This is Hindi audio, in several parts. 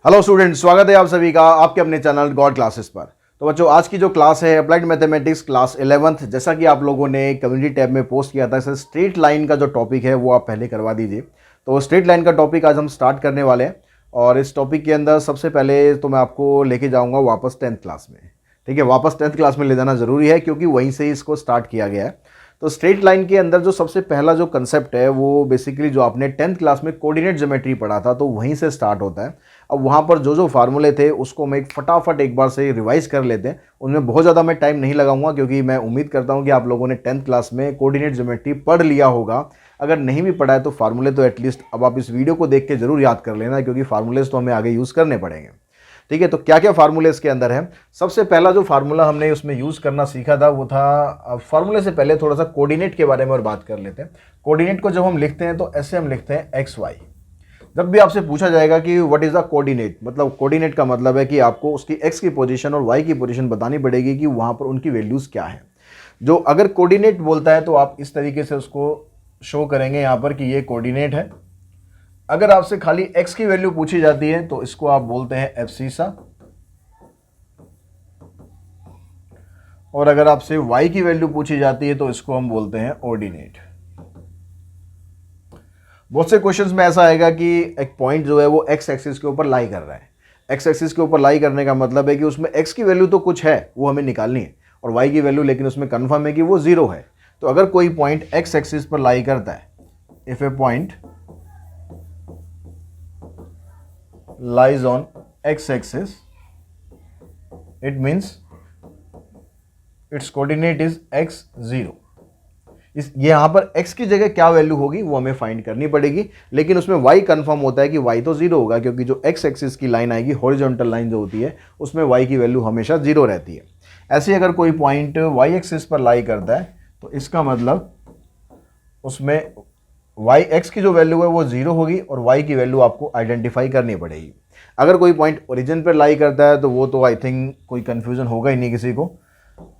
हेलो स्टूडेंट, स्वागत है आप सभी का आपके अपने चैनल गॉड क्लासेस पर। तो बच्चों, आज की जो क्लास है अप्लाइड मैथमेटिक्स क्लास 11th, जैसा कि आप लोगों ने कम्युनिटी टैब में पोस्ट किया था, सर स्ट्रेट लाइन का जो टॉपिक है वो आप पहले करवा दीजिए। तो स्ट्रेट लाइन का टॉपिक आज हम स्टार्ट करने वाले हैं और इस टॉपिक के अंदर सबसे पहले तो मैं आपको लेके जाऊँगा वापस 10th क्लास में। ठीक है, वापस 10th क्लास में ले जाना ज़रूरी है क्योंकि वहीं से ही इसको स्टार्ट किया गया है। तो स्ट्रेट लाइन के अंदर जो सबसे पहला जो कंसेप्ट है वो बेसिकली जो आपने 10th क्लास में कोऑर्डिनेट ज्योमेट्री पढ़ा था तो वहीं से स्टार्ट होता है। अब वहाँ पर जो जो फार्मूले थे उसको मैं फटाफट एक बार से रिवाइज कर लेते हैं। उनमें बहुत ज़्यादा मैं टाइम नहीं लगाऊंगा क्योंकि मैं उम्मीद करता हूँ कि आप लोगों ने 10th क्लास में कोऑर्डिनेट ज्योमेट्री पढ़ लिया होगा। अगर नहीं भी पढ़ा है तो फार्मूले तो एटलीस्ट अब आप इस वीडियो को देख के जरूर याद कर लेना, क्योंकि फार्मूलेज तो हमें आगे यूज़ करने पड़ेंगे। ठीक है, तो क्या क्या फार्मूले इसके अंदर है। सबसे पहला जो फार्मूला हमने उसमें यूज़ करना सीखा था वो था, फार्मूले से पहले थोड़ा सा कोऑर्डिनेट के बारे में और बात कर लेते हैं। कोऑर्डिनेट को जब हम लिखते हैं तो ऐसे हम लिखते हैं एक्स वाई। जब भी आपसे पूछा जाएगा कि व्हाट इज़ द कोऑर्डिनेट, मतलब कोऑर्डिनेट का मतलब है कि आपको उसकी एक्स की पोजीशन और वाई की पोजीशन बतानी पड़ेगी कि वहाँ पर उनकी वैल्यूज़ क्या है। जो अगर कोऑर्डिनेट बोलता है तो आप इस तरीके से उसको शो करेंगे यहाँ पर कि ये कोऑर्डिनेट है। अगर आपसे खाली x की वैल्यू पूछी जाती है तो इसको आप बोलते हैं एब्सिसा, और अगर आपसे y की वैल्यू पूछी जाती है तो इसको हम बोलते हैं ऑर्डिनेट। बहुत से क्वेश्चंस में ऐसा आएगा कि एक पॉइंट जो है वो x एक्सिस के ऊपर लाई कर रहा है। x एक्सिस के ऊपर लाई करने का मतलब है कि उसमें x की वैल्यू तो कुछ है वो हमें निकालनी है और y की वैल्यू लेकिन उसमें कन्फर्म है कि वो 0 है। तो अगर कोई पॉइंट x एक्सिस पर लाई करता है, if A point lies on x axis, it means its coordinate is x0। इस यहाँ पर x की जगह क्या वैल्यू होगी वो हमें फाइंड करनी पड़ेगी, लेकिन उसमें y कंफर्म होता है कि y तो 0 होगा क्योंकि जो x एक्सिस की लाइन आएगी, हॉरिजॉन्टल लाइन जो होती है उसमें y की वैल्यू हमेशा 0 रहती है। ऐसे अगर कोई पॉइंट y एक्सिस पर लाई करता है तो इसका मतलब उसमें y x की जो वैल्यू है वो 0 होगी और y की वैल्यू आपको आइडेंटिफाई करनी पड़ेगी। अगर कोई पॉइंट ओरिजिन पर लाई करता है तो वो तो आई थिंक कोई कन्फ्यूजन होगा ही नहीं किसी को।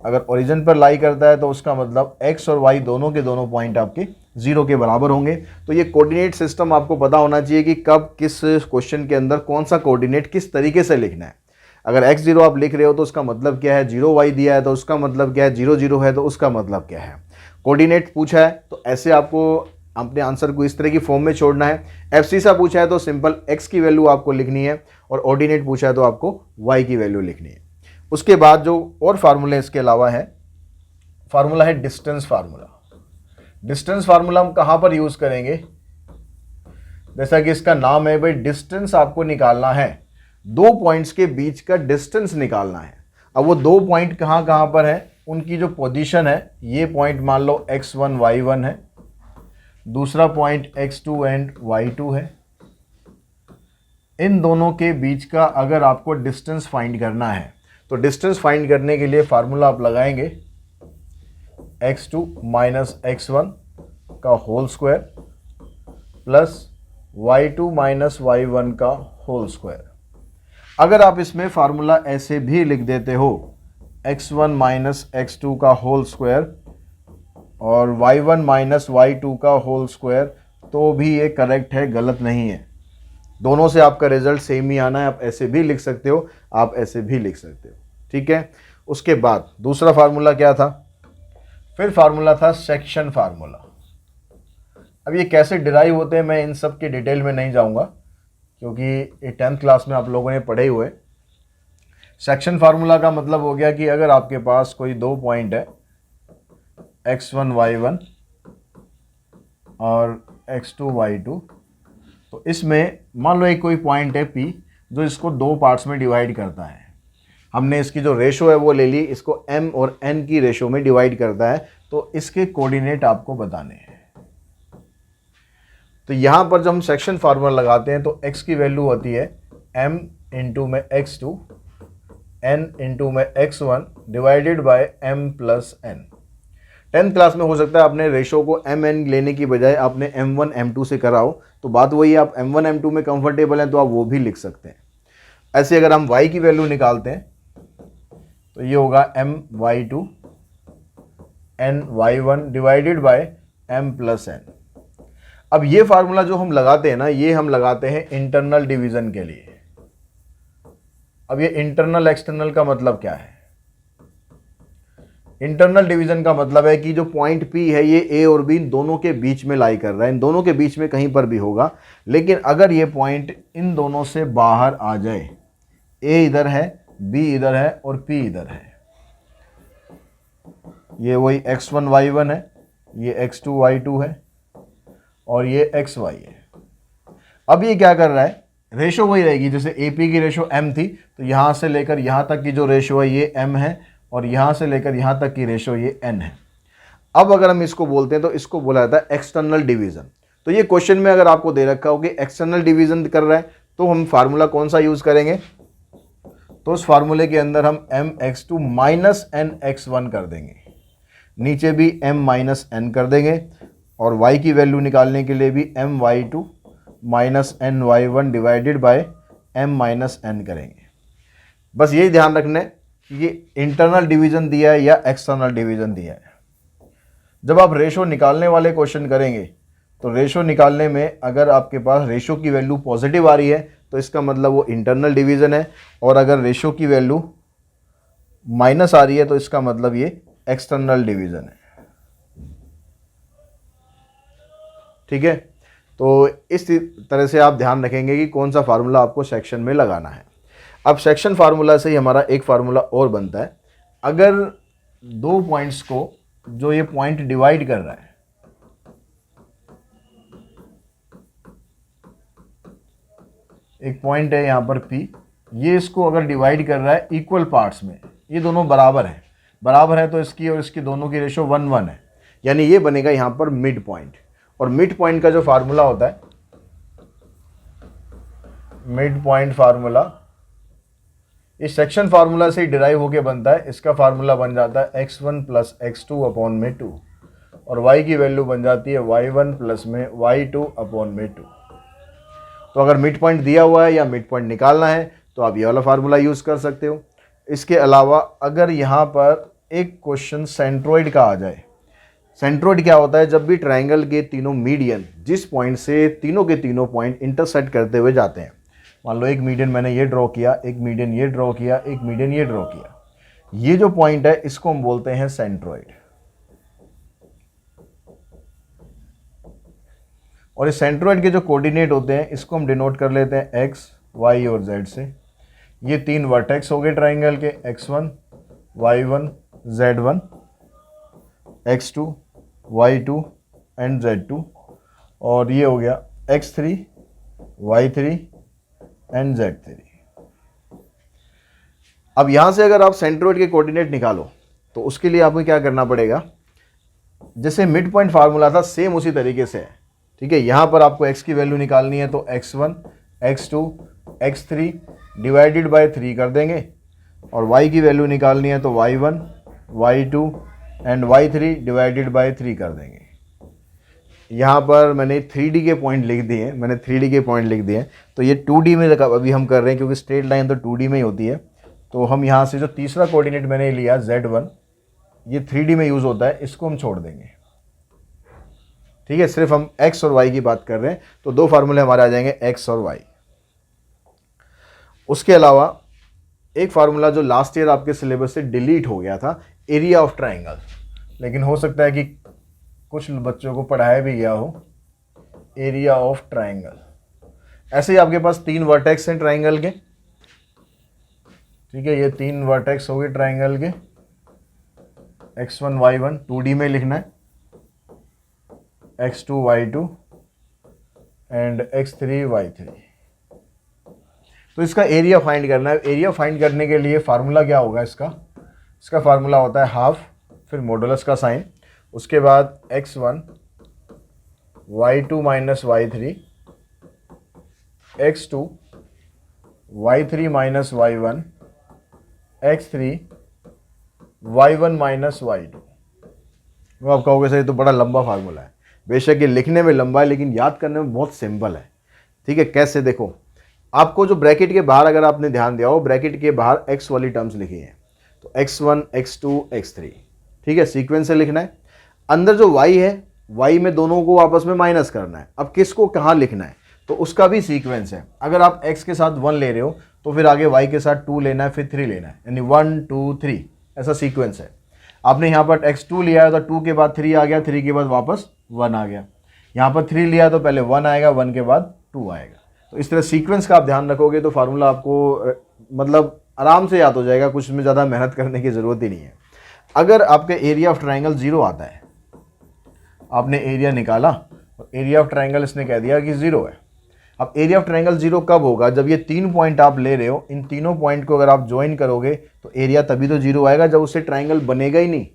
अगर ओरिजिन पर लाई करता है तो उसका मतलब x और y दोनों के दोनों पॉइंट आपके 0 के बराबर होंगे। तो ये कोऑर्डिनेट सिस्टम आपको पता होना चाहिए कि कब किस क्वेश्चन के अंदर कौन सा कोऑर्डिनेट किस तरीके से लिखना है। अगर x0 आप लिख रहे हो तो उसका मतलब क्या है, 0y दिया है तो उसका मतलब क्या है, 0 है तो उसका मतलब क्या है। कोऑर्डिनेट पूछा है तो ऐसे आपको अपने आंसर को इस तरह की फॉर्म में छोड़ना है। एब्सिसा पूछा है तो सिंपल x की वैल्यू आपको लिखनी है और ऑर्डिनेट पूछा है तो आपको y की वैल्यू लिखनी है। उसके बाद जो और फार्मूला इसके अलावा है, फार्मूला है डिस्टेंस फार्मूला। डिस्टेंस फार्मूला हम कहाँ पर यूज़ करेंगे, जैसा कि इसका नाम है भाई, डिस्टेंस आपको निकालना है, दो पॉइंट्स के बीच का डिस्टेंस निकालना है। अब वो दो पॉइंट कहाँ कहाँ पर है, उनकी जो पोजीशन है, ये पॉइंट मान लो x1 y1 है, दूसरा पॉइंट x2 एंड y2 है। इन दोनों के बीच का अगर आपको डिस्टेंस फाइंड करना है तो डिस्टेंस फाइंड करने के लिए फार्मूला आप लगाएंगे x2 माइनस x1 का whole square plus y2 minus y1 का होल स्क्वायर। अगर आप इसमें फार्मूला ऐसे भी लिख देते हो, x1 माइनस x2 का होल स्क्वायर और y1 माइनस y2 का होल स्क्वायर, तो भी ये करेक्ट है, गलत नहीं है। दोनों से आपका रिजल्ट सेम ही आना है। आप ऐसे भी लिख सकते हो, आप ऐसे भी लिख सकते हो। ठीक है, उसके बाद दूसरा फार्मूला क्या था, फिर फार्मूला था सेक्शन फार्मूला। अब ये कैसे डिराइव होते हैं मैं इन सब के डिटेल में नहीं जाऊंगा क्योंकि ये 10th क्लास में आप लोगों ने पढ़े हुए। सेक्शन फार्मूला का मतलब हो गया कि अगर आपके पास कोई दो पॉइंट है x1 y1 और x2 y2, तो इसमें मान लो एक कोई पॉइंट है P जो इसको दो पार्ट्स में डिवाइड करता है। हमने इसकी जो रेशो है वो ले ली, इसको m और n की रेशो में डिवाइड करता है, तो इसके कोऑर्डिनेट आपको बताने हैं। तो यहाँ पर जब हम सेक्शन फार्मूला लगाते हैं तो x की वैल्यू होती है m इंटू में x2 n इंटू में x1 divided by m plus n। 10th class में हो सकता है आपने रेशो को mn लेने की बजाय आपने m1 m2 से करा हो, तो बात वही है, आप m1 m2 में कंफर्टेबल हैं तो आप वो भी लिख सकते हैं। ऐसे अगर हम y की वैल्यू निकालते हैं तो ये होगा my2 n y1 divided by m plus n। अब ये फार्मूला जो हम लगाते हैं ना, ये हम लगाते हैं इंटरनल डिवीजन के लिए। अब ये इंटरनल एक्सटर्नल का मतलब क्या है? इंटरनल डिवीजन का मतलब है कि जो पॉइंट P है ये A और B दोनों के बीच में लाई कर रहा है, इन दोनों के बीच में कहीं पर भी होगा, लेकिन अगर ये पॉइंट इन दोनों से बाहर आ जाए, A इधर है, B इधर है और P इधर है, ये वही x1 y1 है, ये x2 y2 है और ये xy है। अब ये क्या कर रहा है, रेशो वही रहेगी, जैसे AP की रेशो m थी, तो यहाँ से लेकर यहाँ तक की जो रेशो है ये m है और यहाँ से लेकर यहाँ तक की रेशो ये n है। अब अगर हम इसको बोलते हैं तो इसको बोला जाता है एक्सटर्नल डिवीज़न। तो ये क्वेश्चन में अगर आपको दे रखा हो कि एक्सटर्नल डिवीज़न कर रहा है तो हम फार्मूला कौन सा यूज़ करेंगे, तो उस फार्मूले के अंदर हम mx2 माइनस nx1 कर देंगे, नीचे भी m माइनस n कर देंगे और y की वैल्यू निकालने के लिए भी my2 minus ny1 divided by m minus n करेंगे। बस यही ध्यान रखना है कि ये इंटरनल डिवीज़न दिया है या एक्सटर्नल डिवीज़न दिया है। जब आप रेशो निकालने वाले क्वेश्चन करेंगे तो रेशो निकालने में अगर आपके पास रेशो की वैल्यू पॉजिटिव आ रही है तो इसका मतलब वो इंटरनल डिवीज़न है, और अगर रेशो की वैल्यू माइनस आ रही है तो इसका मतलब ये एक्सटर्नल डिवीज़न है। ठीक है, तो इस तरह से आप ध्यान रखेंगे कि कौन सा फार्मूला आपको सेक्शन में लगाना है। अब सेक्शन फार्मूला से ही हमारा एक फार्मूला और बनता है। अगर दो पॉइंट्स को जो ये पॉइंट डिवाइड कर रहा है, एक पॉइंट है यहाँ पर P, ये इसको अगर डिवाइड कर रहा है इक्वल पार्ट्स में, ये दोनों बराबर हैं, बराबर है तो इसकी और इसकी दोनों की रेशो 1:1 है, यानी ये बनेगा यहाँ पर मिड पॉइंट। और मिड पॉइंट का जो फार्मूला होता है, मिड पॉइंट फार्मूला इस सेक्शन फार्मूला से ही डिराइव होके बनता है। इसका फार्मूला बन जाता है x1 प्लस x2 अपॉन में 2 और y की वैल्यू बन जाती है y1 प्लस में y2 अपॉन में 2। तो अगर मिड पॉइंट दिया हुआ है या मिड पॉइंट निकालना है तो आप ये वाला फार्मूला यूज़ कर सकते हो। इसके अलावा अगर यहाँ पर एक क्वेश्चन सेंट्रोइड का आ जाए, सेंट्रोइड क्या होता है, जब भी ट्राइंगल के तीनों मीडियन जिस पॉइंट से तीनों के तीनों पॉइंट इंटरसेक्ट करते हुए जाते हैं, मान लो एक मीडियन मैंने ये ड्रॉ किया, एक मीडियन ये ड्रॉ किया, एक मीडियन ये ड्रॉ किया, ये जो पॉइंट है इसको हम बोलते हैं सेंट्रोइड। और इस सेंट्रोइड के जो कोऑर्डिनेट होते हैं इसको हम डिनोट कर लेते हैं x, y और z से। ये तीन वर्टेक्स हो गए ट्राइंगल के, x1, y1, z1, x2, y2 and z2, और ये हो गया x3, y3 एंड z3। अब यहां से अगर आप सेंट्रोइड के कोऑर्डिनेट निकालो तो उसके लिए आपको क्या करना पड़ेगा, जैसे मिड पॉइंट फार्मूला था सेम उसी तरीके से है। ठीक है, यहां पर आपको x की वैल्यू निकालनी है तो x1, x2, x3 divided by 3 कर देंगे, और y की वैल्यू निकालनी है तो y1, y2 and y3 divided by 3 कर देंगे। यहाँ पर मैंने 3D के पॉइंट लिख दिए, तो ये 2D में अभी हम कर रहे हैं क्योंकि स्ट्रेट लाइन तो 2D में ही होती है। तो हम यहाँ से जो तीसरा कोऑर्डिनेट मैंने लिया Z1, ये 3D में यूज़ होता है, इसको हम छोड़ देंगे। ठीक है, सिर्फ हम x और y की बात कर रहे हैं, तो दो फार्मूले हमारे आ जाएंगे x और y। उसके अलावा एक फार्मूला जो लास्ट ईयर आपके सिलेबस से डिलीट हो गया था, एरिया ऑफ ट्राइंगल, लेकिन हो सकता है कि कुछ बच्चों को पढ़ाया भी गया हो, एरिया ऑफ ट्राइंगल। ऐसे ही आपके पास तीन वर्टेक्स हैं ट्राइंगल के। ठीक है, ये तीन वर्टेक्स हो गए ट्राइंगल के, x1 y1 2D में लिखना है, x2 y2 and x3 y3। तो इसका एरिया फाइंड करना है। एरिया फाइंड करने के लिए फार्मूला क्या होगा इसका फार्मूला होता है हाफ, फिर मॉडुलस का साइन, उसके बाद x1 y2 minus y3, x2 y3 minus y1, x3 y1 minus y2। वो आप कहोगे सर ये तो बड़ा लंबा फार्मूला है। बेशक ये लिखने में लंबा है लेकिन याद करने में बहुत सिंपल है। ठीक है, कैसे, देखो आपको जो ब्रैकेट के बाहर अगर आपने ध्यान दिया हो, ब्रैकेट के बाहर x वाली टर्म्स लिखी है, तो x1, x2, x3। ठीक है, सीक्वेंस से लिखना है। अंदर जो y है, y में दोनों को आपस में माइनस करना है। अब किसको कहाँ लिखना है तो उसका भी सीक्वेंस है। अगर आप x के साथ 1 ले रहे हो तो फिर आगे y के साथ 2 लेना है, फिर 3 लेना है, यानी 1 2 3 ऐसा सीक्वेंस है। आपने यहाँ पर x2 लिया है तो 2 के बाद 3 आ गया, 3 के बाद वापस 1 आ गया। यहाँ पर 3 लिया तो पहले 1 आएगा, 1 के बाद 2 आएगा। तो इस तरह सीक्वेंस का आप ध्यान रखोगे तो फार्मूला आपको मतलब आराम से याद हो जाएगा, कुछ में ज़्यादा मेहनत करने की ज़रूरत ही नहीं है। अगर आपके एरिया ऑफ ट्राइंगल 0 आता है, आपने एरिया निकाला और एरिया ऑफ ट्राइंगल इसने कह दिया कि 0 है। अब एरिया ऑफ ट्राइंगल 0 कब होगा? जब ये 3 पॉइंट आप ले रहे हो, इन तीनों पॉइंट को अगर आप ज्वाइन करोगे तो एरिया तभी तो 0 आएगा जब उससे ट्राइंगल बनेगा ही नहीं।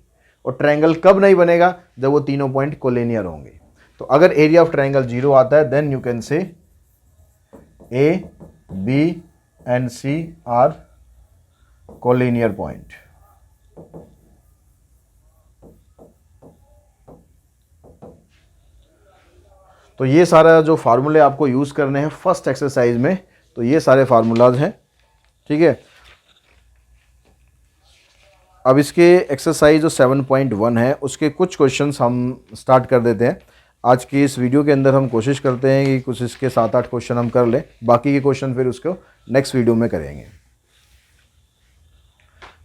और ट्राइंगल कब नहीं बनेगा? जब वो तीनों पॉइंट कोलिनियर होंगे। तो अगर एरिया ऑफ ट्राइंगल 0 आता है then you can say A B and C are collinear point. तो ये सारा जो फार्मूले आपको यूज़ करने हैं फर्स्ट एक्सरसाइज में, तो ये सारे फार्मूलाज हैं, ठीक है। अब इसके एक्सरसाइज जो 7.1 है उसके कुछ क्वेश्चंस हम स्टार्ट कर देते हैं। आज की इस वीडियो के अंदर हम कोशिश करते हैं कि कुछ इसके 7-8 क्वेश्चन हम कर लें, बाकी के क्वेश्चन फिर उसको नेक्स्ट वीडियो में करेंगे।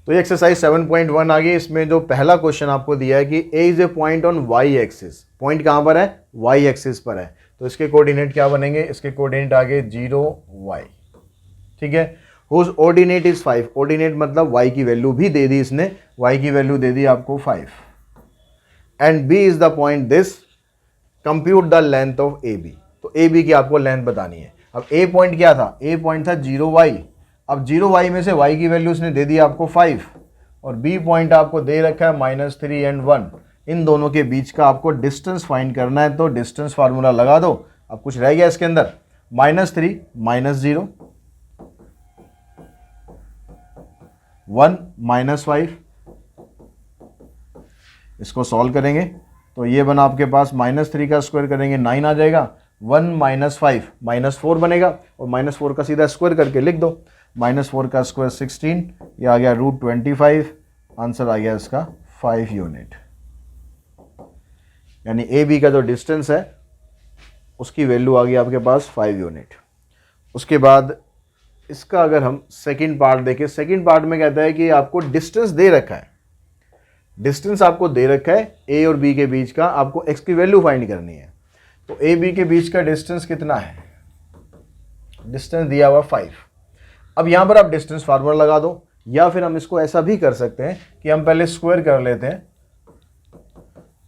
तो ये एक्सरसाइज 7.1 आ गई। इसमें जो पहला क्वेश्चन आपको दिया है कि A is a point on y axis. Point कहाँ पर है? वाई एक्सिस पर है। तो इसके कोऑर्डिनेट क्या बनेंगे? इसके कोऑर्डिनेट आ गए 0 y, ठीक है। Whose ordinate is 5। ऑर्डिनेट मतलब y की वैल्यू भी दे दी इसने, y की वैल्यू दे दी आपको 5। And b is the point this, compute the length of A B. तो ए बी की आपको लेंथ बतानी है। अब ए पॉइंट क्या था? ए पॉइंट था 0 y। अब 0 y में से y की वैल्यू उसने दे दी आपको 5 और b पॉइंट आपको दे रखा है -3 एंड 1। इन दोनों के बीच का आपको डिस्टेंस फाइंड करना है। तो डिस्टेंस फार्मूला लगा दो। अब कुछ रह गया इसके अंदर, -3 -0 1 -5। इसको सॉल्व करेंगे तो ये बना आपके पास -3 का स्क्वायर करेंगे 9 आ जाएगा, 1 -5 -4 बनेगा और -4 का सीधा स्क्वायर करके लिख दो। -4 का स्क्वायर 16, ये आ गया √25। आंसर आ गया इसका 5 यूनिट। यानी ए बी का जो डिस्टेंस है उसकी वैल्यू आ गई आपके पास 5 यूनिट। उसके बाद इसका अगर हम सेकंड पार्ट देखें, सेकंड पार्ट में कहता है कि आपको डिस्टेंस दे रखा है, डिस्टेंस आपको दे रखा है ए और बी के बीच का, आपको एक्स की वैल्यू फाइंड करनी है। तो ए बी के बीच का डिस्टेंस कितना है? डिस्टेंस दिया हुआ 5। अब यहां पर आप डिस्टेंस फार्मूला लगा दो, या फिर हम इसको ऐसा भी कर सकते हैं कि हम पहले स्क्वायर कर लेते हैं।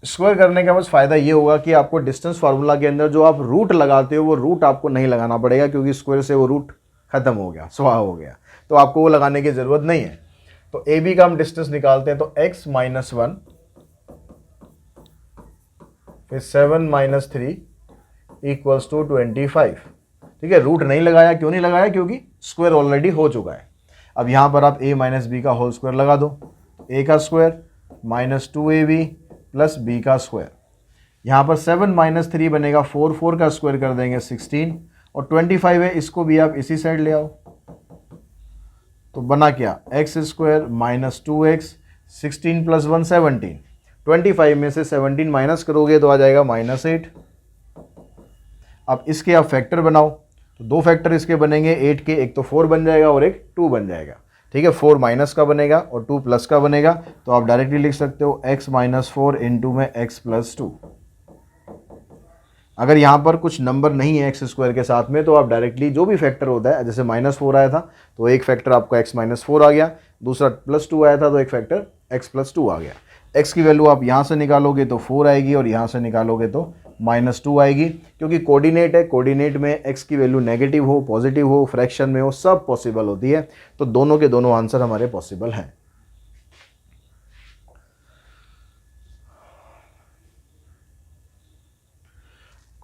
स्क्वायर करने का बस फायदा ये होगा कि आपको डिस्टेंस फार्मूला के अंदर जो आप रूट लगाते हो वो रूट आपको नहीं लगाना पड़ेगा, क्योंकि स्क्वायर से वो रूट खत्म हो गया, स्वाहा हो गया, तो आपको वो लगाने की जरूरत नहीं है। तो ए बी का हम डिस्टेंस निकालते हैं, तो x - 1 फिर 7 - 3 इक्वल्स टू 25, ठीक है। रूट नहीं लगाया, क्यों नहीं लगाया? क्योंकि स्क्वायर ऑलरेडी हो चुका है। अब यहां पर आप a - b का होल स्क्वायर लगा दो, a का स्क्वायर -2ab प्लस b का स्क्वायर। यहाँ पर 7 - 3 बनेगा 4, 4 का स्क्वायर कर देंगे 16 और 25 है, इसको भी आप इसी साइड ले आओ। तो बना क्या? x square -2x, 16 + 1 17। 25 में से 17 माइनस करोगे तो आ जाएगा -8। अब इसके आप फैक्टर बनाओ, तो दो फैक्टर इसके बनेंगे 8 के, एक तो 4 बन जाएगा और एक 2 बन जाएगा, ठीक है। 4 माइनस का बनेगा और 2 प्लस का बनेगा, तो आप डायरेक्टली लिख सकते हो x - 4 इंटू में x + 2। अगर यहाँ पर कुछ नंबर नहीं है एक्स स्क्वायर के साथ में, तो आप डायरेक्टली जो भी फैक्टर होता है, जैसे -4 आया था तो एक फैक्टर आपका x - 4 आ गया, दूसरा +2 आया था तो एक फैक्टर x + 2 आ गया। x की वैल्यू आप यहाँ से निकालोगे तो 4 आएगी और यहाँ से निकालोगे तो -2 आएगी, क्योंकि कोऑर्डिनेट है। कोऑर्डिनेट में x की वैल्यू नेगेटिव हो, पॉजिटिव हो, फ्रैक्शन में हो, सब पॉसिबल होती है। तो दोनों के दोनों आंसर हमारे पॉसिबल हैं।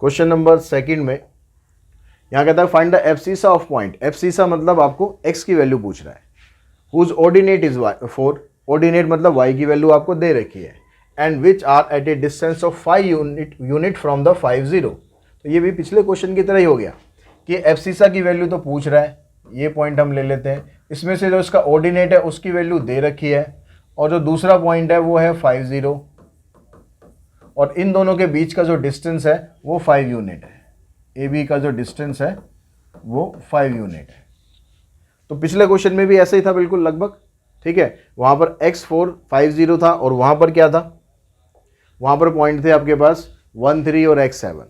क्वेश्चन नंबर सेकंड में यहां कहता है find the abscissa of point. Abscissa मतलब आपको x की वैल्यू पूछ रहा है। Whose ordinate is 4। ऑर्डिनेट मतलब y की वैल्यू आपको दे रखी है। And which are at a distance of 5 unit from the 5 0। तो ये भी पिछले क्वेश्चन की तरह ही हो गया कि एब्सिसा की वैल्यू तो पूछ रहा है, ये पॉइंट हम ले लेते हैं। इसमें से जो इसका ऑर्डिनेट है उसकी वैल्यू दे रखी है और जो दूसरा पॉइंट है वो है 5 0, और इन दोनों के बीच का जो डिस्टेंस है वो 5 यूनिट है। ए बी का जो डिस्टेंस है वो 5 यूनिट है। तो पिछले क्वेश्चन में भी ऐसा ही था बिल्कुल लगभग, ठीक है। वहाँ पर x450 था और वहाँ पर क्या था, वहाँ पर पॉइंट थे आपके पास 13 और x7,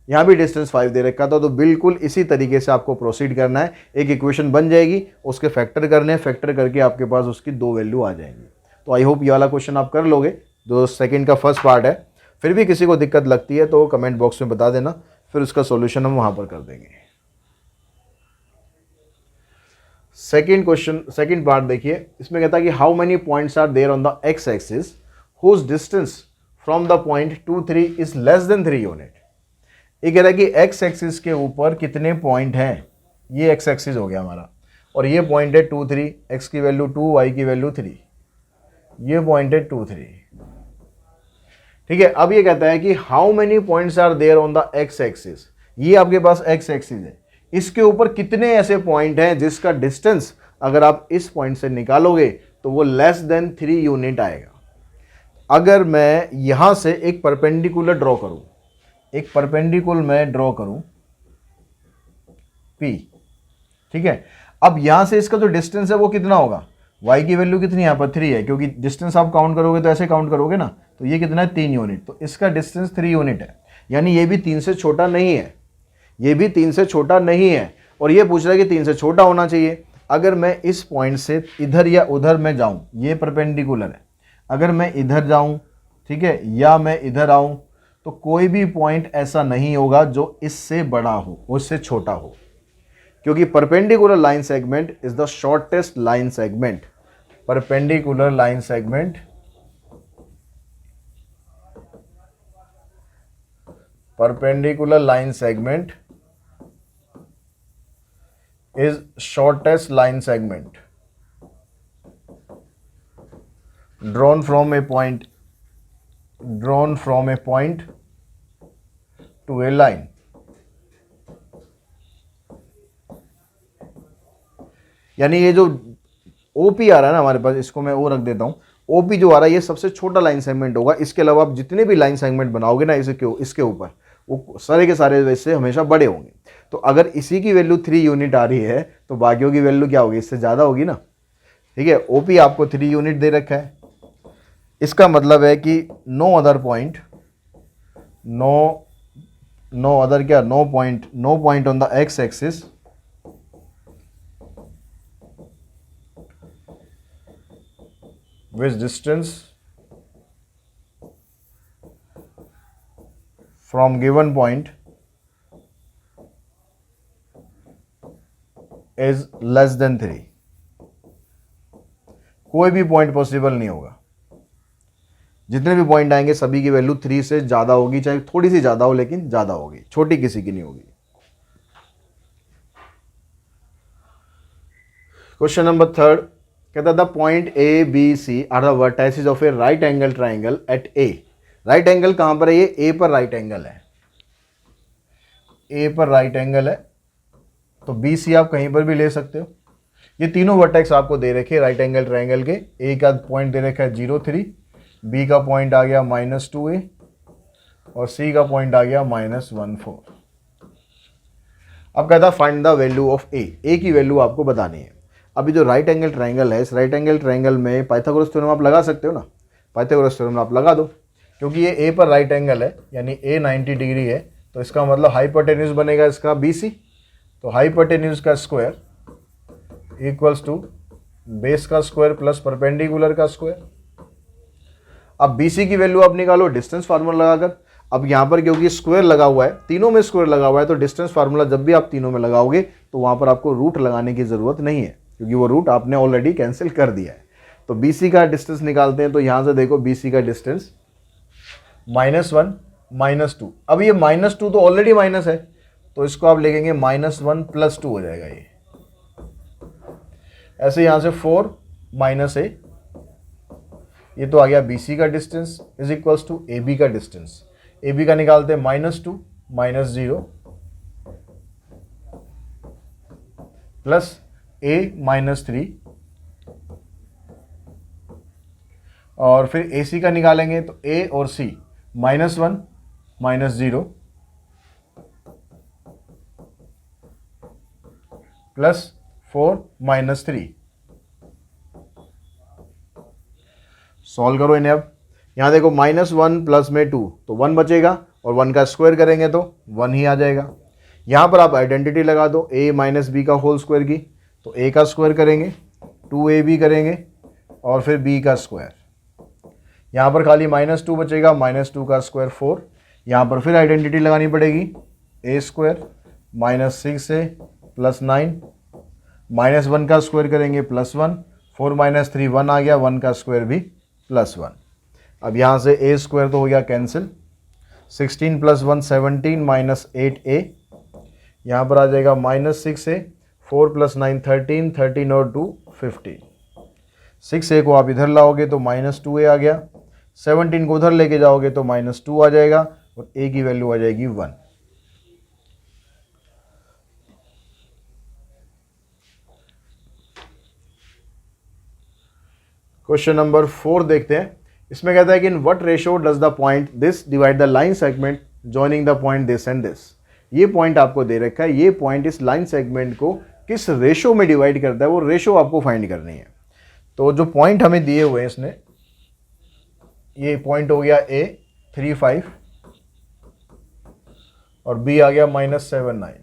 यहाँ भी डिस्टेंस 5 दे रखा था। तो बिल्कुल इसी तरीके से आपको प्रोसीड करना है, एक इक्वेशन बन जाएगी, उसके फैक्टर करने हैं, फैक्टर करके आपके पास उसकी 2 वैल्यू आ जाएंगी। तो आई होप ये वाला क्वेश्चन आप कर लोगे, जो सेकंड का फर्स्ट पार्ट है। फिर भी किसी को दिक्कत लगती है तो कमेंट बॉक्स में बता देना, फिर उसका सॉल्यूशन हम वहाँ पर कर देंगे। सेकंड क्वेश्चन, सेकंड पार्ट देखिए, इसमें कहता है कि how many points are there on the x axis whose distance from the point 2 3 is less than 3 unit. ये कह रहा है कि एक्स एक्सिस के ऊपर कितने पॉइंट हैं, ये एक्स एक्सिस हो गया हमारा, और ये पॉइंट है 2 3, एक्स की वैल्यू 2, वाई की वैल्यू 3, ये पॉइंट है 2 3, ठीक है। अब ये कहता है कि how many points are there on the x axis, ये आपके पास एक्स एक्सिस है, इसके ऊपर कितने ऐसे पॉइंट हैं जिसका डिस्टेंस अगर आप इस पॉइंट से निकालोगे तो वो लेस देन 3 यूनिट आएगा। अगर मैं यहां से एक परपेंडिकुलर ड्रॉ करूं, एक परपेंडिकुलर मैं ड्रॉ करूं P, ठीक है। अब यहां से इसका जो डिस्टेंस है वो कितना होगा, y की वैल्यू कितनी यहां पर 3 है, क्योंकि डिस्टेंस आप काउंट करोगे तो ऐसे काउंट करोगे ना, तो ये कितना है 3 यूनिट, तो इसका डिस्टेंस 3 यूनिट है, यानी ये भी 3 से छोटा नहीं है, ये भी 3 से छोटा नहीं है, और ये पूछ रहा है कि 3 से छोटा होना चाहिए। अगर मैं इस पॉइंट से इधर या उधर में जाऊं, ये परपेंडिकुलर है, अगर मैं इधर जाऊं, ठीक है, या मैं इधर आऊं, तो कोई भी पॉइंट ऐसा नहीं होगा जो इससे बड़ा हो, उससे छोटा हो, क्योंकि perpendicular line segment is the shortest line segment. Perpendicular line segment perpendicular line segment is shortest line segment drawn from a point to a line। यानी ये जो OP आ रहा है ना हमारे पास, इसको मैं वो रख देता हूं, OP जो आ रहा है ये सबसे छोटा लाइन सेगमेंट होगा। इसके अलावा आप जितने भी लाइन सेगमेंट बनाओगे ना इसके ऊपर, वो सारे के सारे वैसे हमेशा बड़े होंगे। तो अगर इसी की वैल्यू 3 यूनिट आ रही है तो बाकियों की वैल्यू क्या होगी, इससे ज़्यादा होगी ना, ठीक है। OP आपको 3 यूनिट दे रखा है, इसका मतलब है कि no other point, no other क्या, no point on the x axis with distance from given point is less than 3। कोई भी पॉइंट पॉसिबल नहीं होगा, जितने भी पॉइंट आएंगे सभी की वैल्यू 3 से ज़्यादा होगी, चाहे थोड़ी सी ज़्यादा हो लेकिन ज़्यादा होगी, छोटी किसी की नहीं होगी। क्वेश्चन नंबर 3 कहता था point A B C are the vertices of a right angle triangle at A. Right angle कहां पर है, ये ए पर राइट एंगल है, ए पर राइट एंगल है, तो बी सी आप कहीं पर भी ले सकते हो। ये तीनों वर्टेक्स आपको दे रखे राइट एंगल ट्राइंगल के, ए का पॉइंट दे रखा है 0 3, बी का पॉइंट आ गया -2a और सी का पॉइंट आ गया -1 4। अब कहता फाइंड द वैल्यू ऑफ ए की वैल्यू आपको बतानी है। अभी जो राइट एंगल ट्राइंगल है, इस राइट एंगल ट्राइंगल में पाइथागोरस थ्योरम आप लगा सकते हो ना, पाइथागोरस थ्योरम आप लगा दो, क्योंकि ये ए पर राइट एंगल है, यानी ए 90 डिग्री है, तो इसका मतलब हाइपोटेन्यूज बनेगा इसका BC, तो हाइपोटेन्यूज का स्क्वायर इक्वल्स टू बेस का स्क्वायर प्लस परपेंडिकुलर का स्क्वायर। अब BC की वैल्यू आप निकालो डिस्टेंस फार्मूला लगाकर। अब यहाँ पर क्योंकि स्क्वायर लगा हुआ है, तीनों में स्क्वायर लगा हुआ है, तो डिस्टेंस फार्मूला जब भी आप तीनों में लगाओगे तो वहाँ पर आपको रूट लगाने की ज़रूरत नहीं है, क्योंकि वो रूट आपने ऑलरेडी कैंसिल कर दिया है। तो BC का डिस्टेंस निकालते हैं, तो यहाँ से देखो BC का डिस्टेंस -1 -2। अब ये -2 तो ऑलरेडी माइनस है, तो इसको आप लिखेंगे -1 + 2 हो जाएगा ये। ऐसे यहाँ से 4 -a, ये तो आ गया BC का distance is equals to AB का डिस्टेंस। AB का निकालते हैं -2 -0 प्लस A -3, और फिर AC का निकालेंगे तो A और C -1 -0 प्लस 4 माइनस 3। सॉल्व करो इन्हें। अब यहाँ देखो -1 प्लस में 2 तो 1 बचेगा और 1 का स्क्वायर करेंगे तो 1 ही आ जाएगा। यहाँ पर आप आइडेंटिटी लगा दो a माइनस बी का होल स्क्वायर की, तो a का स्क्वायर करेंगे 2ab करेंगे और फिर b का स्क्वायर। यहाँ पर खाली -2 बचेगा, -2 का स्क्वायर 4। यहाँ पर फिर आइडेंटिटी लगानी पड़ेगी a स्क्वायर -6a प्लस 9 -1 का स्क्वायर करेंगे +1, 4 माइनस 3 1 आ गया, 1 का स्क्वायर भी +1। अब यहाँ से a स्क्वायर तो हो गया कैंसिल, 16 + 1 17 -8a, यहाँ पर आ जाएगा -6a, 4 + 9 13, 13 और 2 15। 6a को आप इधर लाओगे तो -2a आ गया, 17 को उधर लेके जाओगे तो -2 आ जाएगा और a की वैल्यू आ जाएगी 1। क्वेश्चन नंबर 4 देखते हैं। इसमें कहता है कि in what ratio does the point this divide the line segment joining the point this and this. ये पॉइंट आपको दे रखा है, ये पॉइंट इस लाइन सेगमेंट को किस रेशियो में डिवाइड करता है, वो रेशियो आपको फाइंड करनी है। तो जो पॉइंट हमें दिए हुए हैं इसने, ये पॉइंट हो गया a 3 5 और b आ गया -7 9।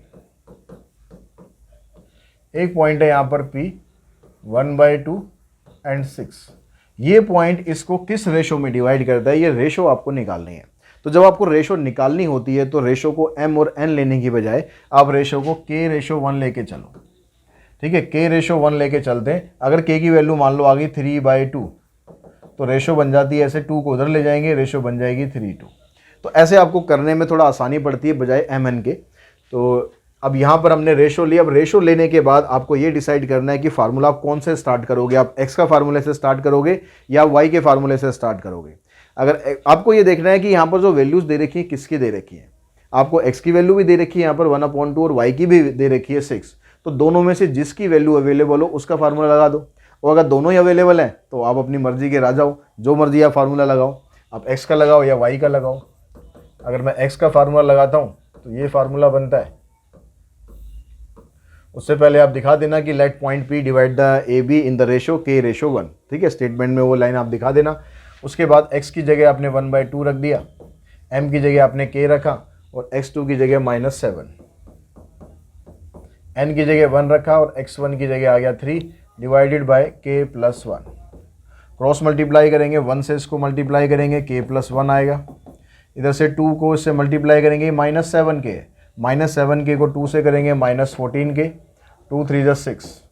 एक पॉइंट है यहाँ पर p 1/2 एंड 6। ये पॉइंट इसको किस रेशो में डिवाइड करता है, ये रेशो आपको निकालनी है। तो जब आपको रेशो निकालनी होती है तो रेशो को m और n लेने की बजाय आप रेशो को k/1 लेके चलो। ठीक है, k/1 लेके चलते हैं। अगर k की वैल्यू मान लो आ गई 3/2 तो रेशो बन जाती है ऐसे, 2 को उधर ले जाएंगे, रेशो बन जाएगी 3:2। तो ऐसे आपको करने में थोड़ा आसानी पड़ती है बजाय mn के। तो अब यहाँ पर हमने रेशो लिया। अब रेशो लेने के बाद आपको ये डिसाइड करना है कि फार्मूला आप कौन से स्टार्ट करोगे, आप x का फार्मूले से स्टार्ट करोगे या y के फार्मूले से स्टार्ट करोगे। अगर आपको ये देखना है कि यहाँ पर जो वैल्यूज दे रखी है किसकी दे रखी है, आपको x की वैल्यू भी दे रखी है यहाँ पर 1/2 और y की भी दे रखी है 6। तो दोनों में से जिसकी वैल्यू अवेलेबल हो उसका फार्मूला लगा दो, और अगर दोनों ही अवेलेबल हैं तो आप अपनी मर्जी के राजा हो, जो मर्जी आप फार्मूला लगाओ, आप x का लगाओ या y का लगाओ। अगर मैं x का फार्मूला लगाता हूँ तो ये फार्मूला बनता है। उससे पहले आप दिखा देना कि let point P divide the AB in the ratio k/1। ठीक है, स्टेटमेंट में वो लाइन आप दिखा देना। उसके बाद x की जगह आपने 1/2 रख दिया, m की जगह आपने k रखा और x2 की जगह -7, n की जगह 1 रखा और x1 की जगह आ गया 3 divided by k+1। Cross multiply करेंगे, 1 से इसको मल्टीप्लाई करेंगे k+1 आएगा, इधर से 2 को इससे मल्टीप्लाई करेंगे -7k, -7k को 2 से करेंगे -14k, 2 3 6,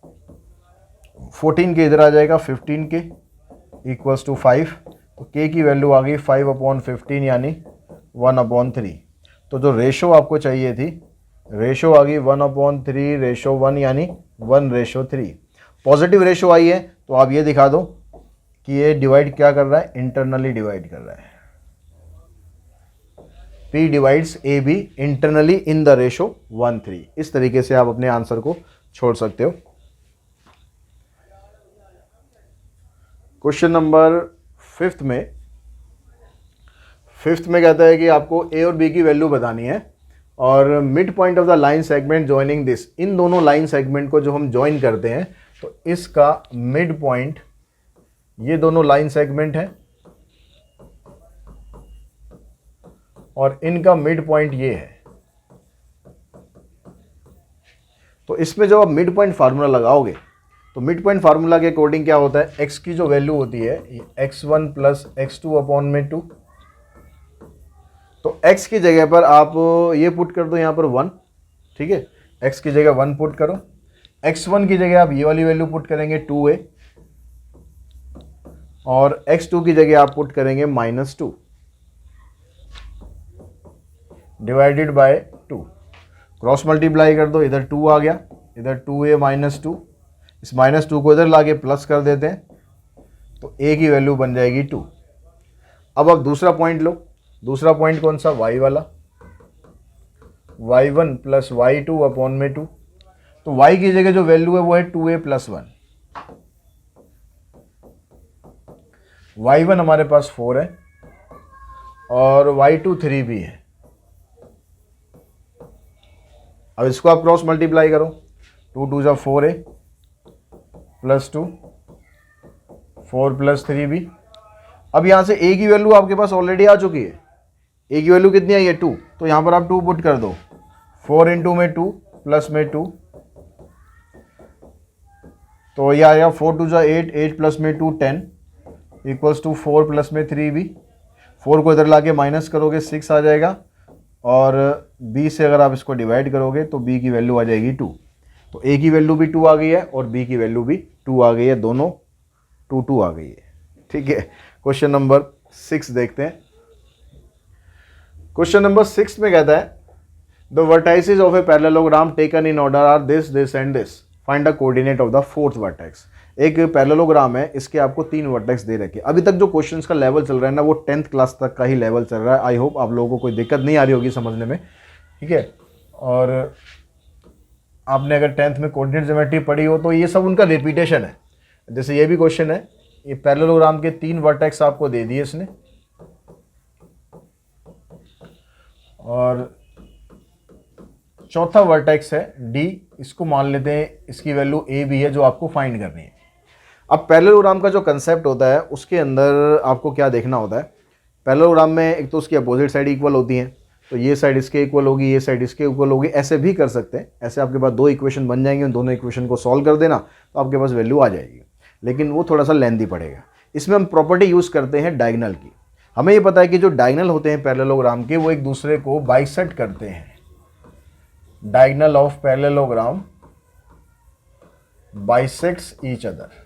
14k इधर आ जाएगा 15k इक्वल्स टू 5। तो k की वैल्यू आ गई 5/15 यानी 1/3। तो जो रेशो आपको चाहिए थी, रेशो आ गई 1/3/1 यानी 1/3। पॉजिटिव रेशो आई है तो आप ये दिखा दो कि ये डिवाइड क्या कर रहा है, इंटरनली डिवाइड कर रहा है। P divides AB internally in the ratio 1:3। इस तरीके से आप अपने आंसर को छोड़ सकते हो। क्वेश्चन नंबर 5 में कहता है कि आपको A और B की वैल्यू बतानी है और mid point of the line segment joining this. इन दोनों लाइन सेगमेंट को जो हम ज्वाइन करते हैं तो इसका मिड पॉइंट, ये दोनों लाइन सेगमेंट है और इनका मिड पॉइंट ये है। तो इसमें जब आप मिड पॉइंट फार्मूला लगाओगे तो मिड पॉइंट फार्मूला के अकॉर्डिंग क्या होता है, x की जो वैल्यू होती है x1 + x2/2। तो x की जगह पर आप ये पुट कर दो यहाँ पर 1। ठीक है, x की जगह 1 पुट करो, x1 की जगह आप ये वाली वैल्यू पुट करेंगे 2a और x2 की जगह आप पुट करेंगे -2 डिवाइडेड बाय 2। क्रॉस मल्टीप्लाई कर दो, इधर 2 आ गया, इधर 2a -2, इस -2 को इधर लाके प्लस कर देते हैं तो a की वैल्यू बन जाएगी 2। अब आप दूसरा पॉइंट लो। दूसरा पॉइंट कौन सा, y वाला, y1 + y2/2। तो y की जगह जो वैल्यू है वो है 2a + 1। y1 हमारे पास 4 है और y2 3 भी है। अब इसको आप क्रॉस मल्टीप्लाई करो, 2 2 = 4a, +2, 4 + 3b। अब यहाँ से a की वैल्यू आपके पास ऑलरेडी आ चुकी है, a की वैल्यू कितनी आई है 2, तो यहाँ पर आप 2 पुट कर दो, 4 × में 2 प्लस में 2, तो ये आएगा 4 × 8, 8 प्लस में 2 10 इक्वल्स टू 4 प्लस में 3b। 4 को इधर लाके माइनस करोगे 6 आ जाएगा, और b से अगर आप इसको डिवाइड करोगे तो b की वैल्यू आ जाएगी 2। तो a की वैल्यू भी 2 आ गई है और b की वैल्यू भी 2 आ गई है, दोनों 2 2 आ गई है। ठीक है, क्वेश्चन नंबर 6 देखते हैं। क्वेश्चन नंबर 6 में कहता है the vertices of a parallelogram taken in order are this this and this, find the coordinate of the fourth vertex. एक पैरेललोग्राम है, इसके आपको 3 वर्टेक्स दे रखे। अभी तक जो क्वेश्चंस का लेवल चल रहा है ना, वो 10th क्लास तक का ही लेवल चल रहा है। आई होप आप लोगों को कोई दिक्कत नहीं आ रही होगी समझने में। ठीक है, और आपने अगर 10th में कोऑर्डिनेट ज्योमेट्री पढ़ी हो तो ये सब उनका रिपीटेशन है। जैसे ये भी क्वेश्चन है, ये पैरेललोग्राम के 3 वर्टेक्स आपको दे दिए इसने, और चौथा वर्टेक्स है डी, इसको मान लेते हैं इसकी वैल्यू ए भी है जो आपको फाइंड करनी है। अब पैरेललोग्राम का जो कंसेप्ट होता है उसके अंदर आपको क्या देखना होता है, पैरेललोग्राम में एक तो उसकी अपोजिट साइड इक्वल होती हैं, तो ये साइड इसके इक्वल होगी, ये साइड इसके इक्वल होगी। ऐसे भी कर सकते हैं, ऐसे आपके पास 2 इक्वेशन बन जाएंगे, उन दोनों इक्वेशन को सॉल्व कर देना तो आपके पास वैल्यू आ जाएगी, लेकिन वो थोड़ा सा लेंथी पड़ेगा। इसमें हम प्रॉपर्टी यूज़ करते हैं डायगोनल की। हमें ये पता है कि जो डायगोनल होते हैं पैरेललोग्राम के, वो एक दूसरे को बाइसेक्ट करते हैं। Diagonal of parallelogram bisects each other.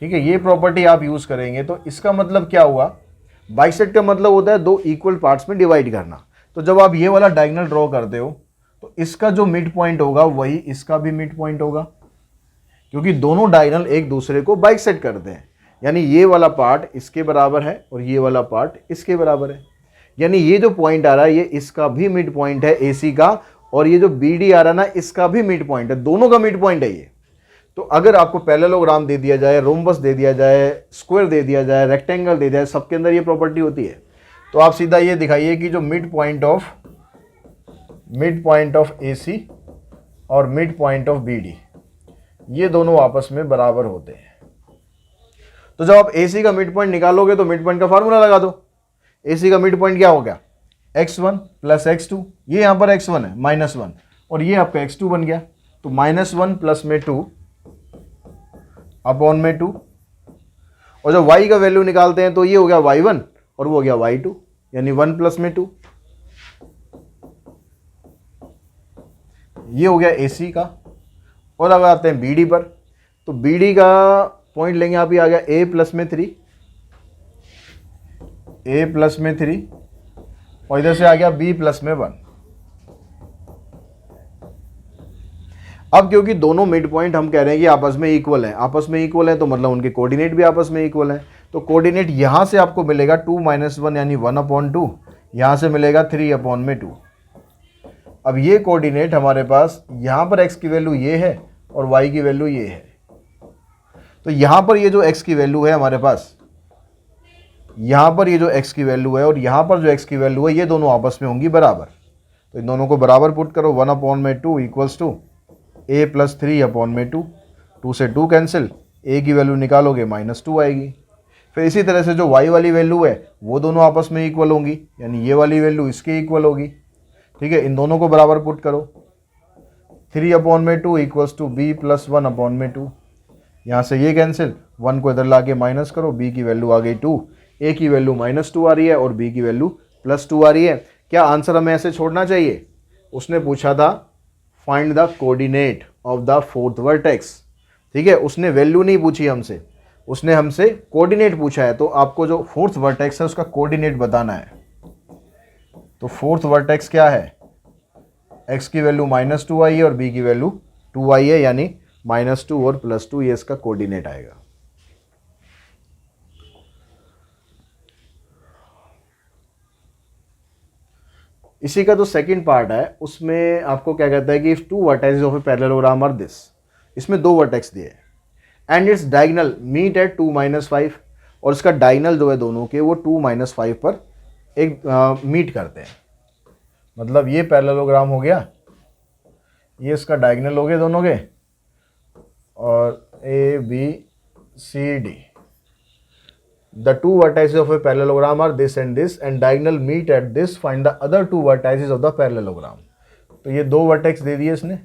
ठीक है, ये प्रॉपर्टी आप यूज करेंगे। तो इसका मतलब क्या हुआ, बाइसेक्ट का मतलब होता है 2 इक्वल पार्ट्स में डिवाइड करना। तो जब आप ये वाला डायगोनल ड्रॉ करते हो तो इसका जो मिड पॉइंट होगा वही इसका भी मिड पॉइंट होगा, क्योंकि दोनों डायगोनल एक दूसरे को बाइसेक्ट करते हैं। यानी ये वाला पार्ट इसके बराबर है और ये वाला पार्ट इसके बराबर है, यानी ये जो पॉइंट आ रहा है ये इसका भी मिड पॉइंट है AC का, और ये जो BD आ रहा है ना इसका भी मिड पॉइंट है, दोनों का मिड पॉइंट है ये। तो अगर आपको पैरेललोग्राम दे दिया जाए, रोम्बस दे दिया जाए, स्क्वायर दे दिया जाए, रेक्टेंगल दे दिया जाए, सबके अंदर ये प्रॉपर्टी होती है। तो आप सीधा ये दिखाइए कि जो मिड पॉइंट ऑफ AC और मिड पॉइंट ऑफ BD ये दोनों आपस में बराबर होते हैं। तो जब आप AC का मिड पॉइंट निकालोगे तो मिड पॉइंट का फार्मूला लगा दो। AC का मिड पॉइंट क्या हो गया, x1 + x2, ये यहाँ पर x1 है -1, और ये आपका x2 बन गया। तो -1 प्लस में 2 अपॉन में 2, और जब y का वैल्यू निकालते हैं तो ये हो गया y1 और वो हो गया y2, यानी 1 प्लस में 2। ये हो गया AC का। और अब आते हैं BD पर, तो BD का पॉइंट लेंगे आप, ये आ गया A प्लस में 3, और इधर से आ गया B प्लस में 1। अब क्योंकि दोनों मिड पॉइंट हम कह रहे हैं कि आपस में इक्वल है, तो मतलब उनके कोऑर्डिनेट भी आपस में इक्वल है। तो कोऑर्डिनेट यहाँ से आपको मिलेगा 2 - 1 यानी 1/2, यहाँ से मिलेगा 3/2। अब ये कोऑर्डिनेट हमारे पास यहाँ पर x की वैल्यू ये है और y की वैल्यू ये है। तो यहाँ पर ये जो x की वैल्यू है हमारे पास, यहाँ पर ये जो x की वैल्यू है और यहाँ पर जो x की वैल्यू है, ये दोनों आपस में होंगी बराबर। तो इन दोनों को बराबर पुट करो, 1/2 इक्वल्स टू A + 3/2। 2 से 2 कैंसिल, A की वैल्यू निकालोगे -2 आएगी। फिर इसी तरह से जो y वाली वैल्यू है वो दोनों आपस में इक्वल होंगी, यानी ये वाली वैल्यू इसके इक्वल होगी। ठीक है, इन दोनों को बराबर पुट करो, 3/2 इक्वल्स टू B + 1/2। यहाँ से ये कैंसिल, 1 को इधर ला के माइनस करो, B की वैल्यू आ गई 2, A की वैल्यू -2 आ रही है और B की वैल्यू +2 आ रही है। क्या आंसर हमें ऐसे छोड़ना चाहिए? उसने पूछा था find the coordinate of the fourth vertex. ठीक है, उसने वैल्यू नहीं पूछी हमसे, उसने हमसे कोऑर्डिनेट पूछा है। तो आपको जो फोर्थ वर्टेक्स है उसका कोऑर्डिनेट बताना है। तो फोर्थ वर्टेक्स क्या है, x की वैल्यू -2 आई है और b की वैल्यू 2 आई है, यानी -2 और +2 ये इसका कोऑर्डिनेट आएगा। इसी का जो सेकंड पार्ट है उसमें आपको क्या कहता है कि if 2 vertex of a parallelogram are this, इसमें 2 वर्टेक्स दिए and it's diagonal meet at 2 - 5, और इसका डायगोनल जो है दोनों के वो 2 - 5 पर एक मीट करते हैं। मतलब ये पैरेललोग्राम हो गया, ये इसका डायगोनल हो गए दोनों के, और A B C D, the two vertices of a parallelogram are this and diagonal meet at this, find the other two vertices of the parallelogram। तो ये दो वर्टेक्स दे दिए इसने,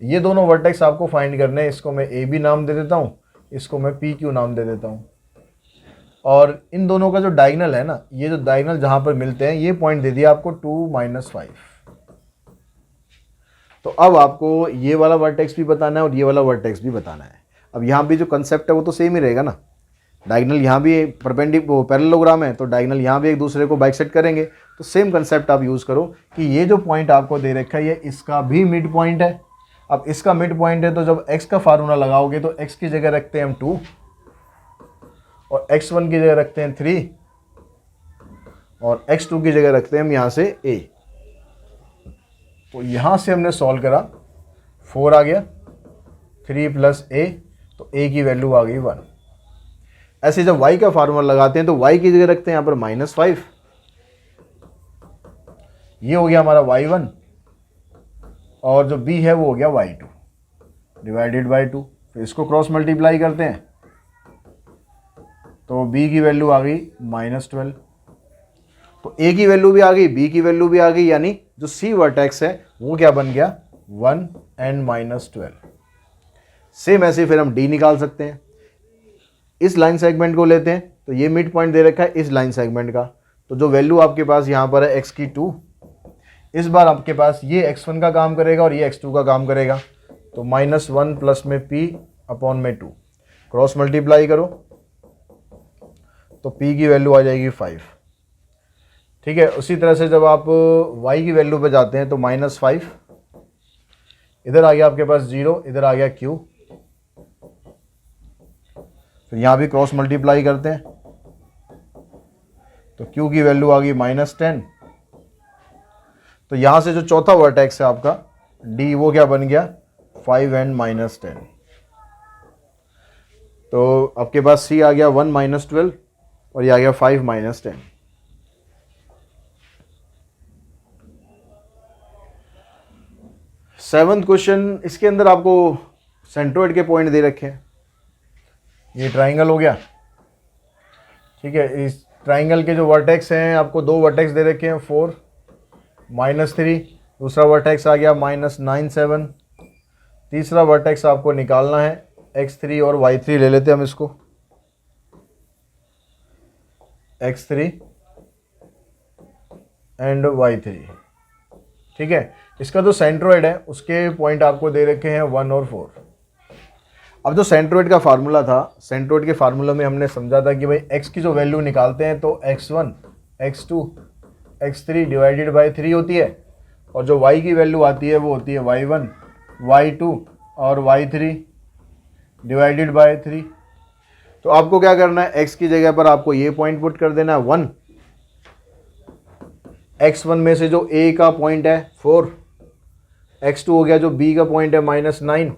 ये दोनों वर्टेक्स आपको फाइंड करने हैं। इसको मैं ए बी नाम दे देता हूँ, इसको मैं पी क्यू नाम दे देता हूँ। और इन दोनों का जो डायगोनल है ना, ये जो डायगोनल जहाँ पर मिलते हैं, ये पॉइंट दे दिया आपको 2 - 5। तो अब आपको ये वाला वर्टेक्स भी बताना है और ये वाला वर्टेक्स भी बताना है। अब यहाँ भी जो कंसेप्ट है वो तो सेम ही रहेगा ना, डायगोनल यहाँ भी पैरेललोग्राम है तो डायगोनल यहाँ भी एक दूसरे को बाइसेक्ट करेंगे। तो सेम कंसेप्ट आप यूज़ करो कि ये जो पॉइंट आपको दे रखा है ये इसका भी मिड पॉइंट है। अब इसका मिड पॉइंट है तो जब x का फार्मूला लगाओगे तो x की जगह रखते हैं हम 2 और x1 की जगह रखते हैं 3 और x2 की जगह रखते हैं हम यहाँ से a। तो यहाँ से हमने सॉल्व करा, 4 आ गया, 3 + a, तो a की वैल्यू आ गई 1। ऐसे जब y का फार्मूला लगाते हैं तो y की जगह रखते हैं यहाँ पर -5, ये हो गया हमारा y1 और जो b है वो हो गया y2 डिवाइडेड बाई 2। फिर इसको क्रॉस मल्टीप्लाई करते हैं तो b की वैल्यू आ गई -12। तो a की वैल्यू भी आ गई, b की वैल्यू भी आ गई, यानी जो c वर्टेक्स है वो क्या बन गया 1 and -12। सेम ऐसे फिर हम d निकाल सकते हैं। इस लाइन सेगमेंट को लेते हैं तो ये मिड पॉइंट दे रखा है इस लाइन सेगमेंट का, तो जो वैल्यू आपके पास यहाँ पर है x की 2, इस बार आपके पास ये x1 का काम करेगा और ये x2 का काम करेगा। तो -1 प्लस में p अपॉन में 2, क्रॉस मल्टीप्लाई करो तो p की वैल्यू आ जाएगी 5। ठीक है, उसी तरह से जब आप y की वैल्यू पे जाते हैं तो -5, इधर आ गया आपके पास 0, इधर आ गया q, फिर यहाँ भी क्रॉस मल्टीप्लाई करते हैं तो q की वैल्यू आ गई -10। तो यहाँ से जो चौथा वर्टेक्स है आपका d, वो क्या बन गया 5 and -10। तो आपके पास c आ गया 1 - 12 और ये आ गया 5 - 10। सेवंथ क्वेश्चन, इसके अंदर आपको सेंट्रोइड के पॉइंट दे रखे हैं। ये ट्राइंगल हो गया, ठीक है। इस ट्राइंगल के जो वर्टेक्स हैं आपको दो वर्टेक्स दे रखे हैं, 4 -3, दूसरा वर्टेक्स आ गया -9 7। तीसरा वर्टेक्स आपको निकालना है x3 और y3 ले लेते हैं हम इसको, x3 एंड y3। ठीक है, इसका जो सेंट्रोइड है उसके पॉइंट आपको दे रखे हैं 1 और 4। अब जो सेंट्रोइड का फार्मूला था, सेंट्रोइड के फार्मूला में हमने समझा था कि भाई x की जो वैल्यू निकालते हैं तो x1 x2 x3 divided by 3 होती है, और जो y की वैल्यू आती है वो होती है y1 y2 और y3 डिवाइडेड बाई 3। तो आपको क्या करना है, x की जगह पर आपको ये पॉइंट पुट कर देना है 1, x1 में से जो a का पॉइंट है 4, x2 हो गया जो b का पॉइंट है -9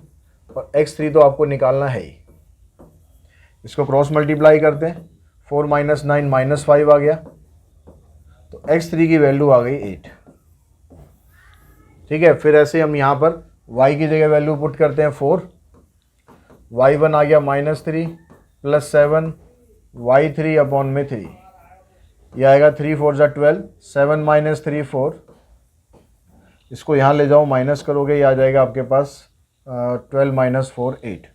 और x3 तो आपको निकालना है ही। इसको क्रॉस मल्टीप्लाई करते हैं, 4 - 9 -5 आ गया, तो x3 की वैल्यू आ गई 8। ठीक है, फिर ऐसे हम यहाँ पर y की जगह वैल्यू पुट करते हैं 4, y1 आ गया -3 + 7 y3 अपॉन में 3, यह आएगा 3 4 = 12, 7 - 3 4। इसको यहाँ ले जाओ, माइनस करोगे, ये आ जाएगा आपके पास 12 - 4 8।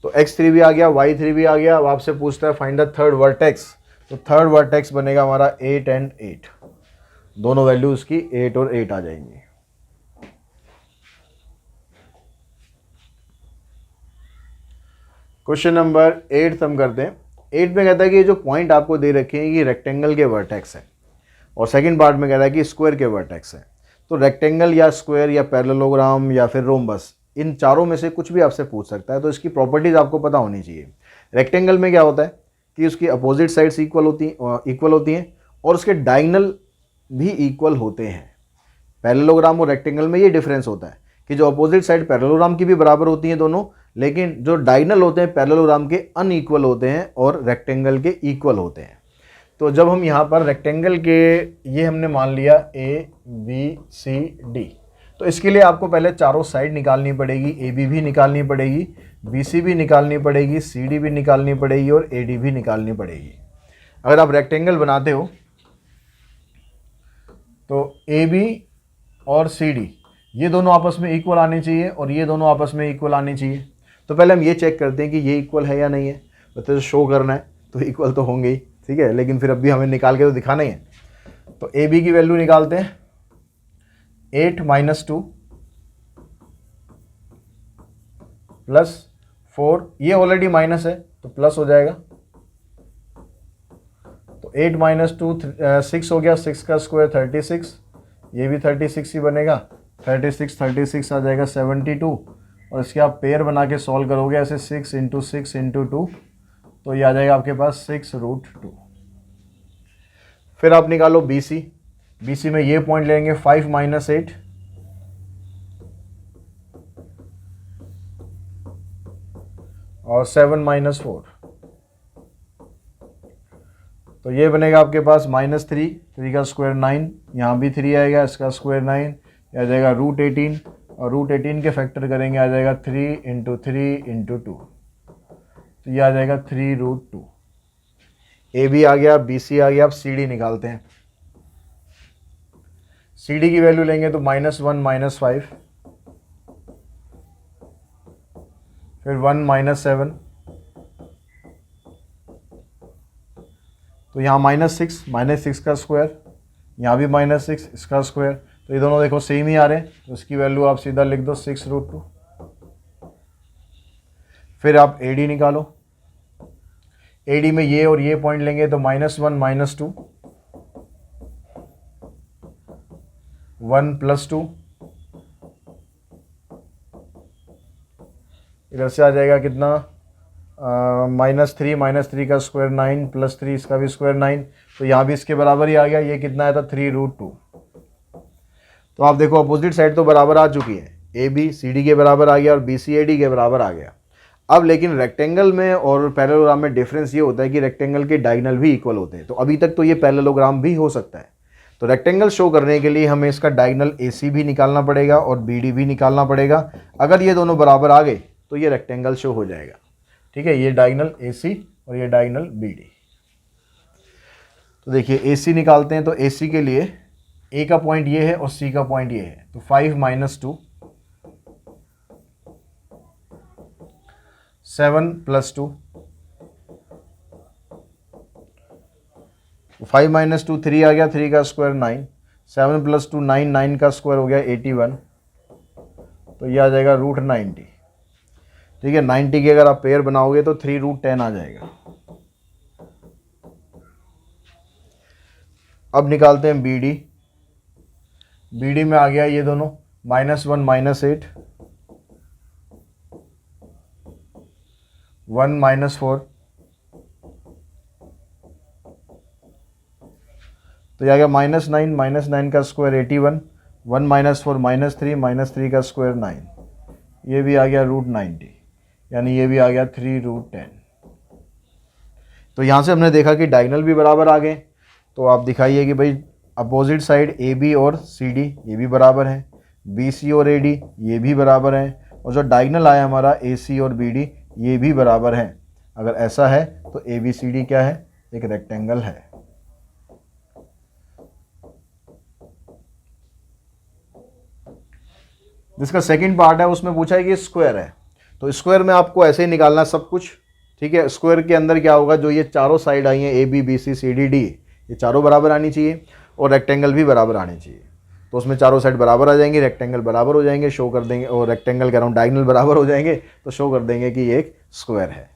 तो x3 भी आ गया, y3 भी आ गया। अब आपसे पूछता है फाइंड द थर्ड वर्टेक्स, तो थर्ड वर्टेक्स बनेगा हमारा 8 and 8, दोनों वैल्यू उसकी 8 और 8 आ जाएंगी। क्वेश्चन नंबर 8 हम करते हैं। 8 में कहता है कि ये जो पॉइंट आपको दे रखे हैं ये रेक्टेंगल के वर्टेक्स है, और सेकंड पार्ट में कहता है कि स्क्वायर के वर्टेक्स है। तो रेक्टेंगल या स्क्वायर या पैरेललोग्राम या फिर रोम्बस, इन चारों में से कुछ भी आपसे पूछ सकता है, तो इसकी प्रॉपर्टीज आपको पता होनी चाहिए। रेक्टेंगल में क्या होता है कि उसकी अपोजिट साइड्स इक्वल होती हैं और उसके डायगोनल भी इक्वल होते हैं। पैरेललोग्राम और रेक्टेंगल में ये डिफरेंस होता है कि जो अपोजिट साइड पैरेललोग्राम की भी बराबर होती हैं दोनों, लेकिन जो डायगोनल होते हैं पैरेललोग्राम के अनइक्वल होते हैं और रेक्टेंगल के इक्वल होते हैं। तो जब हम यहाँ पर रेक्टेंगल के, ये हमने मान लिया A B C D, तो इसके लिए आपको पहले चारों साइड निकालनी पड़ेगी, ए बी भी निकालनी पड़ेगी, बी सी भी निकालनी पड़ेगी, सी डी भी निकालनी पड़ेगी और ए डी भी निकालनी पड़ेगी। अगर आप रेक्टेंगल बनाते हो तो ए बी और सी डी ये दोनों आपस में इक्वल आने चाहिए और ये दोनों आपस में इक्वल आने चाहिए। तो पहले हम ये चेक करते हैं कि ये इक्वल है या नहीं है। तो शो करना है तो इक्वल तो होंगे ही, ठीक है, लेकिन फिर अभी हमें निकाल के तो दिखाना ही है। तो ए बी की वैल्यू निकालते हैं, 8 - 2 प्लस 4, ये ऑलरेडी माइनस है तो प्लस हो जाएगा। तो 8 - 2 6 हो गया, 6 का स्क्वायर 36, ये भी 36 ही बनेगा, 36 आ जाएगा 72। और इसके आप पेयर बना के सॉल्व करोगे ऐसे 6 × 6 × 2, तो ये आ जाएगा आपके पास 6√2। फिर आप निकालो बी सी में ये पॉइंट लेंगे 5 - 8 और 7 - 4, तो ये बनेगा आपके पास -3, 3 का स्क्वायर 9, यहाँ भी 3 आएगा, इसका स्क्वायर 9, ये आ जाएगा √18 और √18 के फैक्टर करेंगे आ जाएगा 3 × 3 × 2, तो ये आ जाएगा 3√2। ए बी आ गया, बी सी आ गया। अब सी डी निकालते हैं। सी डी की वैल्यू लेंगे तो -1 - 5, फिर 1 - 7, तो यहाँ -6 का स्क्वायर, यहाँ भी -6 इसका स्क्वायर, तो ये दोनों देखो सेम ही आ रहे हैं, तो इसकी वैल्यू आप सीधा लिख दो 6√2। फिर आप ए डी निकालो। ए डी में ये और ये पॉइंट लेंगे तो -1 - 2, 1 + 2, इधर से आ जाएगा कितना, -3 का स्क्वायर 9 + 3 इसका भी स्क्वायर 9, तो यहाँ भी इसके बराबर ही आ गया। ये कितना आया था 3√2। तो आप देखो अपोजिट साइड तो बराबर आ चुकी है, ए बी सी डी के बराबर आ गया और बी सी ए डी के बराबर आ गया। अब लेकिन रेक्टेंगल में और पैरेललोग्राम में डिफरेंस ये होता है कि रेक्टेंगल के डायगोनल भी इक्वल होते हैं। तो अभी तक तो ये पैरेललोग्राम भी हो सकता है। तो रेक्टेंगल शो करने के लिए हमें इसका डायगोनल ए सी भी निकालना पड़ेगा और बी डी भी निकालना पड़ेगा। अगर ये दोनों बराबर आ गए तो ये रेक्टेंगल शो हो जाएगा, ठीक है। ये डायगोनल ए सी और ये डायगोनल बी डी। तो देखिए ए सी निकालते हैं, तो ए सी के लिए ए का पॉइंट ये है और सी का पॉइंट ये है, तो 5 - 2, 7 + 2, 5 - 2 3 आ गया, 3 का स्क्वायर 9, 7 + 2 9, 9 का स्क्वायर हो गया 81, तो ये आ जाएगा √90, ठीक है। 90 की अगर आप पेयर बनाओगे तो 3√10 आ जाएगा। अब निकालते हैं बी डी। बी डी में आ गया ये दोनों -1 - 8, 1 - 4, तो ये आ गया -9 का स्क्वायर 81, 1 - 4 -3 का स्क्वायर 9, ये भी आ गया √90, यानी ये भी आ गया 3√10। तो यहाँ से हमने देखा कि डायगोनल भी बराबर आ गए। तो आप दिखाइए कि भाई अपोजिट साइड ए बी और सी डी ये भी बराबर है, बी सी और ए डी ये भी बराबर है, और जो डायगोनल आया हमारा ए सी और बी डी ये भी बराबर है। अगर ऐसा है तो ए बी सी डी क्या है, एक रेक्टेंगल है। जिसका सेकंड पार्ट है उसमें पूछा है कि स्क्वायर है, तो स्क्वायर में आपको ऐसे ही निकालना सब कुछ, ठीक है। स्क्वायर के अंदर क्या होगा, जो ये चारों साइड आई हैं A B B C C D D, ये चारों बराबर आनी चाहिए और रेक्टेंगल भी बराबर आने चाहिए। तो उसमें चारों साइड बराबर आ जाएंगे, रेक्टेंगल बराबर हो जाएंगे, शो कर देंगे, और रेक्टेंगल कह रहा हूँ डायगोनल बराबर हो जाएंगे तो शो कर देंगे कि ये एक स्क्वायर है।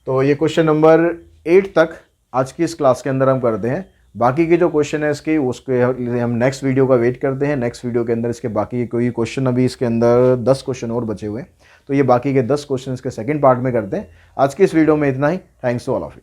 तो ये क्वेश्चन नंबर 8 तक आज की इस क्लास के अंदर हम करते हैं। बाकी के जो क्वेश्चन है इसके उसके हम नेक्स्ट वीडियो का वेट करते हैं। नेक्स्ट वीडियो के अंदर इसके बाकी कोई क्वेश्चन, अभी इसके अंदर 10 क्वेश्चन और बचे हुए हैं, तो ये बाकी के 10 क्वेश्चन इसके सेकंड पार्ट में करते हैं। आज की इस वीडियो में इतना ही। Thanks to all of you.